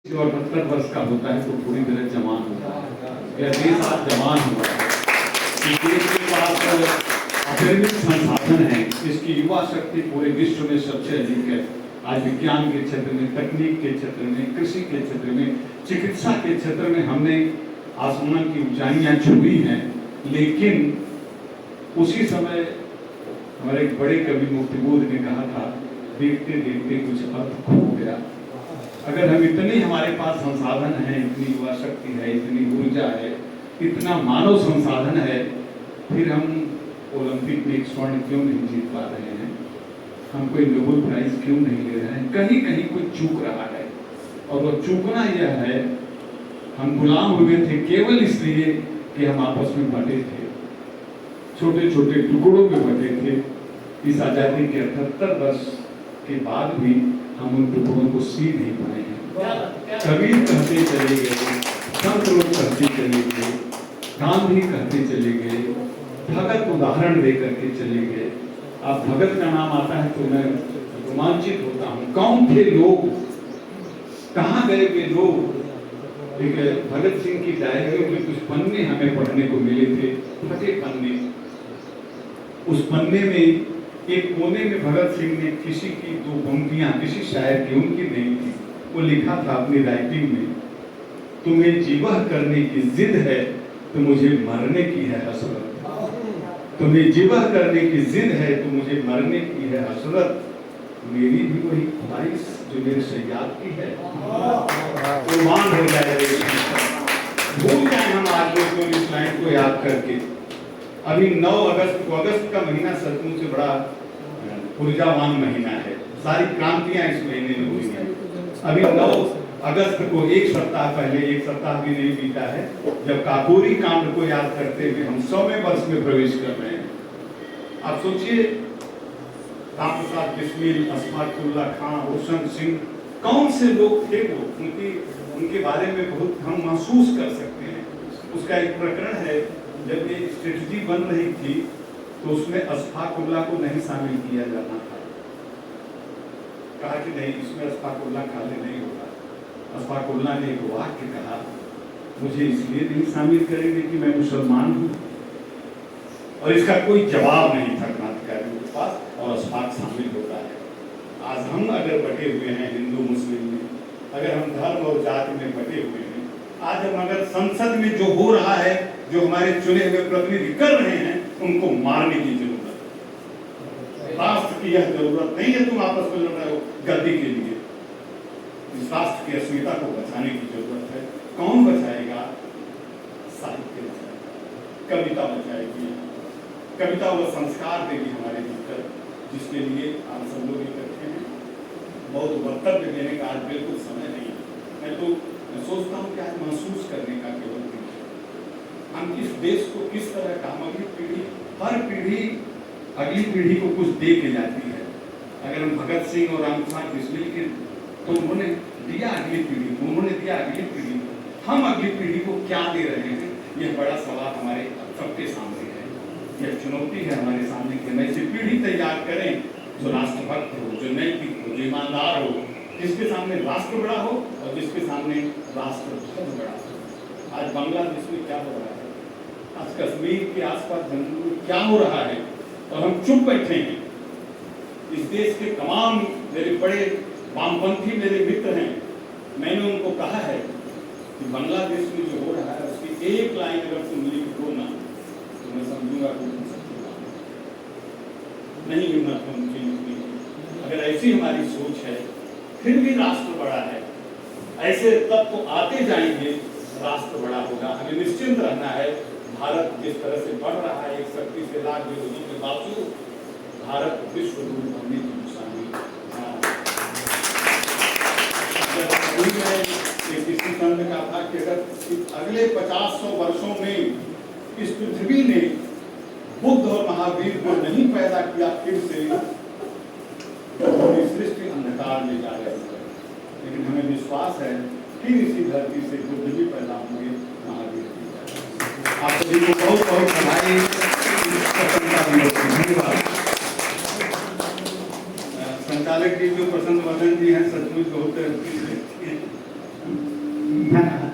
और 70 वर्ष का होता है तो पूरी तरह जवान होता है। यह देश आज जवान हुआ है कि देश के पास अत्यधिक संसाधन है, इसकी युवा शक्ति पूरे विश्व में सबसे अधिक है। आज विज्ञान के क्षेत्र में, तकनीक के क्षेत्र में, कृषि के क्षेत्र में, चिकित्सा के क्षेत्र में हमने आसमान की ऊंचाइयां छुई हैं। लेकिन उसी समय हमारे एक बड़े कवि मुक्तिबोध ने कहा था, देखते देखते कुछ अर्थ खो गया। अगर हम इतने हमारे पास संसाधन है, इतनी युवा शक्ति है, इतनी ऊर्जा है, इतना मानव संसाधन है, फिर हम ओलंपिक में एक स्वर्ण क्यों नहीं जीत पा रहे हैं? हम कोई नोबेल प्राइज क्यों नहीं ले रहे हैं? कहीं कहीं कोई चूक रहा है। और वो चूकना यह है, हम गुलाम हुए थे केवल इसलिए कि हम आपस में बटे थे, छोटे छोटे टुकड़ों में बटे थे। इस आजादी के 78 वर्ष के बाद भी हम उन टुकड़ों को सी नहीं पाए हैं। कबीर कहते चले गए, संत लोग कहते चले गए, गांधी कहते चले गए, भगत उदाहरण दे करके चले गए। अब भगत का नाम आता है तो मैं रोमांचित होता हूँ। कौन थे लोग, कहाँ गए वे लोग? एक भगत सिंह की डायरियों में कुछ पन्ने हमें पढ़ने को मिले थे, फटे पन्ने। उस पन्ने में एक कोने में भगत सिंह ने किसी की दो पंक्तियां, किसी शायर की, उनकी नहीं थी, वो लिखा था अपनी राइटिंग में, तुम्हें जीवह करने की जिद है तो मुझे मरने की है हसरत। तुम्हें जीवह करने की जिद है तो मुझे मरने की है हसरत। मेरी भी वही ख्वाहिश जो मेरे सयाद की है। कुर्बान हो जाए, भूल जाए हम आज लोग इस लाइन को याद करके। अभी 9 अगस्त को, अगस्त का महीना सचमुच से बड़ा ऊर्जावान महीना है। सारी क्रांतियां इस महीने में हुई हैं। अभी 9 अगस्त को एक सप्ताह पहले, एक सप्ताह भी नहीं बीता है, जब काकोरी कांड को याद करते हुए हम 100वें वर्ष में प्रवेश कर रहे हैं। आप सोचिए, राम प्रसाद बिस्मिल, अशफाकुल्ला खां, रोशन सिंह, कौन से लोग थे वो? उनके बारे में बहुत हम महसूस कर सकते हैं। उसका एक प्रकरण है, जब ये स्ट्रेटजी बन रही थी तो उसमें अशफाकुल्ला को नहीं शामिल किया जाना था। कहा कि नहीं, इसमें अशफाकुल्ला खाली नहीं होगा। अशफाकुल्ला ने एक वाक्य कहा, मुझे इसलिए नहीं शामिल करेंगे कि मैं मुसलमान हूँ, और इसका कोई जवाब नहीं था क्रांतिकारियों के पास, और अशफाक शामिल होता है। आज हम अगर बटे हुए हैं हिंदू मुस्लिम में, अगर हम धर्म और जाति में बटे हुए हैं, आज हम अगर संसद में जो हो रहा है, जो हमारे चुने हुए प्रतिनिधि कर रहे हैं, उनको मारने की जरूरत है। राष्ट्र की यह जरूरत नहीं है तुम आपस में लड़ रहे हो गद्दी के लिए। इस राष्ट्र की अस्मिता को बचाने की जरूरत है। कौन बचाएगा? साहित्य बचाएगा, कविता बचाएगी। कविता वो संस्कार देगी हमारे भीतर, जिसके लिए आप सब लोग इकट्ठे हैं। बहुत वक्तव्य देने का आज बिल्कुल समय नहीं है। मैं सोचता हूँ कि आज महसूस करने का केवल दिन है। हम इस देश को किस तरह का, हम अगली पीढ़ी, हर पीढ़ी अगली पीढ़ी को कुछ दे के जाती है। अगर हम भगत सिंह और रामप्रसाद बिस्मिल के, तो उन्होंने दिया अगली पीढ़ी को, उन्होंने दिया अगली पीढ़ी को। हम अगली पीढ़ी को क्या दे रहे हैं? यह बड़ा सवाल हमारे सबके सामने है। यह चुनौती है हमारे सामने कि हम ऐसी पीढ़ी तैयार करें जो राष्ट्रभक्त हो, जो नैतिक हो, जो ईमानदार हो, जिसके सामने राष्ट्र बड़ा हो और जिसके सामने राष्ट्रभक्त बड़ा हो। आज बांग्लादेश में क्या हो रहा है, आज कश्मीर के आसपास जंगलों में क्या हो रहा है, और हम चुप बैठे हैं। इस देश के तमाम मेरे बड़े वामपंथी मेरे मित्र हैं, मैंने उनको कहा है कि बांग्लादेश में जो हो रहा है उसकी एक लाइन अगर तुम लिख दो ना, तो मैं समझूंगा कि तुम सच्ची बात नहीं। हिम्मत उनकी लिखनी। अगर ऐसी हमारी सोच है, फिर भी राष्ट्र बड़ा है, ऐसे तब तो आते जाएंगे, राष्ट्र बड़ा होगा। हमें निश्चिंत रहना है। भारत जिस तरह से बढ़ रहा है, एक शक्ति से लाख विरोधी के बावजूद, भारत विश्व गुरु बनने की निशानी। किसी संत ने कहा था कि अगर अगले 50-100 वर्षों में इस पृथ्वी ने बुद्ध और महावीर को नहीं पैदा किया फिर से, तो पूरी सृष्टि अंधकार में जा रही है। लेकिन हमें विश्वास है फिर इसी धरती से बुद्ध भी पैदा होंगे, महावीर भी पैदा होंगे। आप सभी को बहुत बहुत बधाई। धन्यवाद। संचालक जी जो प्रसन्न वर्धन जी हैं, सचमुच बहुत धन्यवाद।